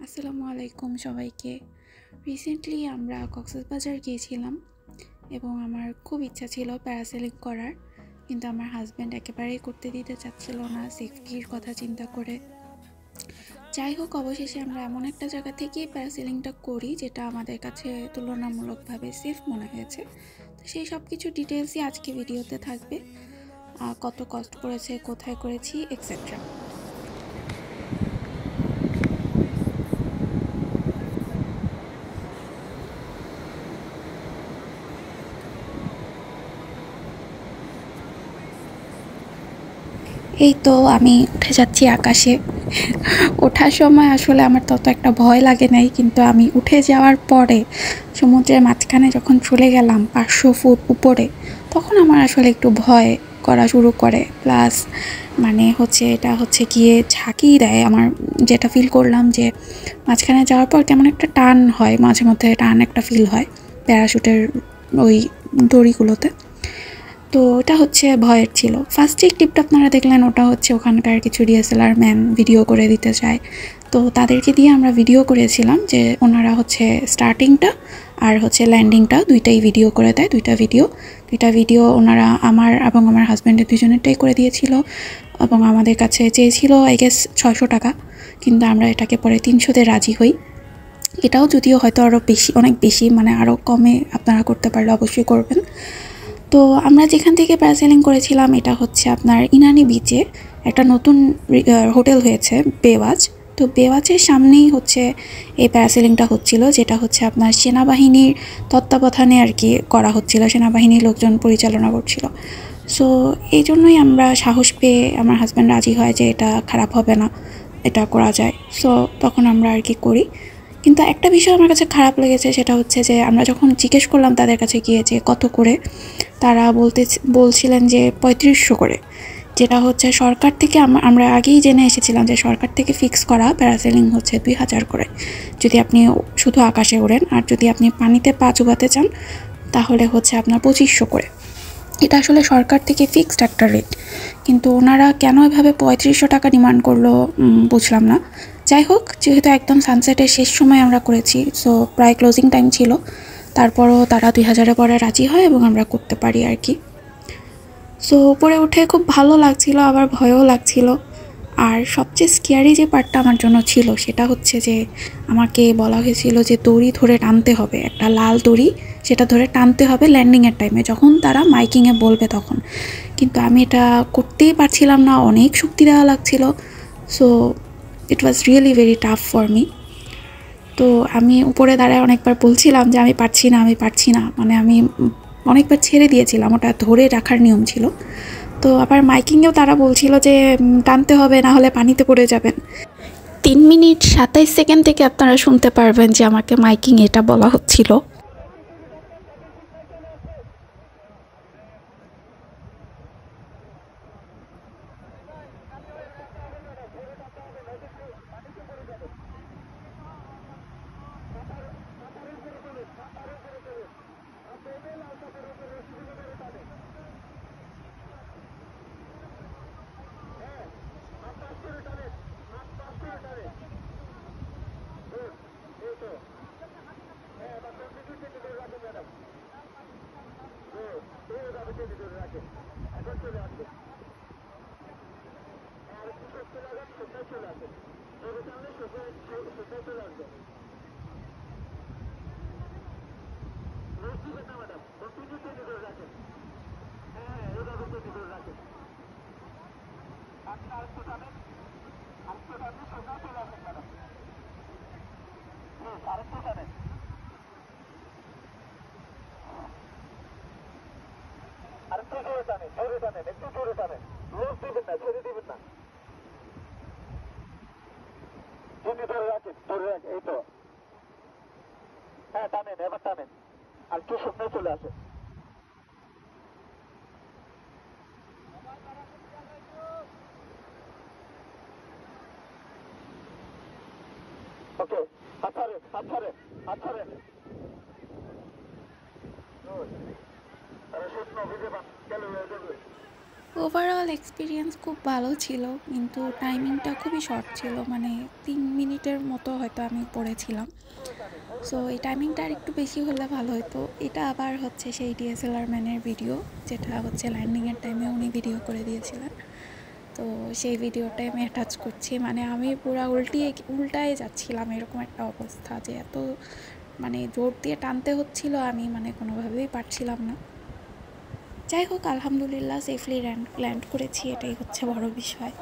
আসসালামু আলাইকুম সবাইকে। রিসেন্টলি আমরা কক্সবাজার গিয়েছিলাম এবং আমার খুব ইচ্ছা ছিল প্যারাসেলিং করার, কিন্তু আমার হাজব্যান্ড একেবারেই করতে দিতে চাচ্ছিল না সেফটির কথা চিন্তা করে। যাই হোক, অবশেষে আমরা এমন একটা জায়গা থেকেই প্যারাসেলিংটা করি যেটা আমাদের কাছে তুলনামূলকভাবে সেফ মনে হয়েছে। তো সেই সব কিছু ডিটেলসই আজকে ভিডিওতে থাকবে, কত কষ্ট করেছে, কোথায় করেছি, এক্সেট্রা। এই তো আমি উঠে যাচ্ছি আকাশে। ওঠার সময় আসলে আমার তত একটা ভয় লাগে নাই, কিন্তু আমি উঠে যাওয়ার পরে সমুদ্রের মাঝখানে যখন চলে গেলাম 500 ফুট উপরে, তখন আমার আসলে একটু ভয় করা শুরু করে। প্লাস এটা গিয়ে ঝাঁকি দেয়। আমার যেটা ফিল করলাম যে মাঝখানে যাওয়ার পর কেমন একটা টান হয়, মাঝে মধ্যে টান একটা ফিল হয় প্যারাশুটের ওই দড়িগুলোতে। তো ওটা ভয়ের ছিল। ফার্স্ট যে ক্লিপটা আপনারা দেখলেন ওটা ওখানকার কিছু ডিএসএলআর ম্যান ভিডিও করে দিতে চায়, তো তাদেরকে দিয়ে আমরা ভিডিও করেছিলাম যে ওনারা স্টার্টিংটা আর ল্যান্ডিংটা দুইটাই ভিডিও করে দেয়। দুইটা ভিডিও ওনারা আমার এবং আমার হাজব্যান্ডের দুজনেরটাই করে দিয়েছিল এবং আমাদের কাছে চেয়েছিল আই গেস 600 টাকা, কিন্তু আমরা এটাকে পরে 300-তে রাজি হই। এটাও যদিও হয়তো আরও বেশি, অনেক বেশি, আরও কমে আপনারা করতে পারলে অবশ্যই করবেন। তো আমরা যেখান থেকে প্যারাসেলিং করেছিলাম এটা আপনার ইনানি বিচে একটা নতুন হোটেল হয়েছে, বেওয়াজ। তো বেওয়াজের সামনেই এই প্যারাসেলিংটা হচ্ছিল, যেটা আপনার সেনাবাহিনীর তত্ত্বাবধানে আর কি করা হচ্ছিল, সেনাবাহিনীর লোকজন পরিচালনা করছিল। সো এই জন্যই আমরা সাহস পেয়ে আমার হাজব্যান্ড রাজি হয় যে এটা খারাপ হবে না, এটা করা যায়। সো তখন আমরা আর কি করি। কিন্তু একটা বিষয় আমার কাছে খারাপ লেগেছে, সেটা যে আমরা যখন জিজ্ঞেস করলাম তাদের কাছে গিয়ে যে কত করে, তারা বলছিলেন যে 3500 করে, যেটা সরকার থেকে আমরা আগেই জেনে এসেছিলাম যে সরকার থেকে ফিক্স করা প্যারাসেলিং 2000 করে যদি আপনি শুধু আকাশে ওড়েন, আর যদি আপনি পানিতে পা চুবাতে চান তাহলে আপনার 2500 করে। এটা আসলে সরকার থেকে ফিক্সড একটা রেট, কিন্তু ওনারা কেন এভাবে 3500 টাকা ডিমান্ড করলো বুঝলাম না। যাই হোক, যেহেতু একদম সানসেটের শেষ সময় আমরা করেছি, সো প্রায় ক্লোজিং টাইম ছিল, তারপরও তারা 2000-এ পরে রাজি হয় এবং আমরা করতে পারি আর কি। সো উপরে উঠে খুব ভালো লাগছিল, আবার ভয়ও লাগছিল। আর সবচেয়ে স্কেয়ারি যে পার্টটা আমার জন্য ছিল সেটা যে আমাকে বলা হয়েছিল যে দড়ি ধরে টানতে হবে, একটা লাল দড়ি, সেটা ধরে টানতে হবে ল্যান্ডিংয়ের টাইমে, যখন তারা মাইকিংয়ে বলবে তখন। কিন্তু আমি এটা করতেই পারছিলাম না, অনেক শক্তি দেওয়া লাগছিল। So it was really very tough for me. তো আমি উপরে দাঁড়ায় অনেকবার বলছিলাম যে আমি পারছি না, আমি অনেকবার ছেড়ে দিয়েছিলাম, ওটা ধরে রাখার নিয়ম ছিল। তো আবার মাইকিংয়েও তারা বলছিল যে টানতে হবে, না হলে পানিতে পড়ে যাবেন। 3 মিনিট 27 সেকেন্ড থেকে আপনারা শুনতে পারবেন যে আমাকে মাইকিং এটা বলা হচ্ছিল। ওভারঅল এক্সপিরিয়েন্স খুব ভালো ছিল, কিন্তু টাইমিংটা খুবই শর্ট ছিল, মানে 3 মিনিটের মতো হয়তো আমি পড়েছিলাম। সো এই টাইমিংটা আর একটু বেশি হলে ভালো হতো। এটা আবার হচ্ছে সেই ডিএসএলআর ম্যানের ভিডিও, যেটা হচ্ছে ল্যান্ডিংয়ের টাইমে উনি ভিডিও করে দিয়েছিলেন। তো সেই ভিডিওটাই আমি অ্যাটাচ করছি, মানে আমি পুরো উল্টায় যাচ্ছিলাম, এরকম একটা অবস্থা যে এত মানে জোর দিয়ে টানতে হচ্ছিল, আমি মানে কোনোভাবেই পারছিলাম না। যাই হোক, আলহামদুলিল্লাহ সেফলি ল্যান্ড করেছি, এটাই হচ্ছে বড় বিষয়।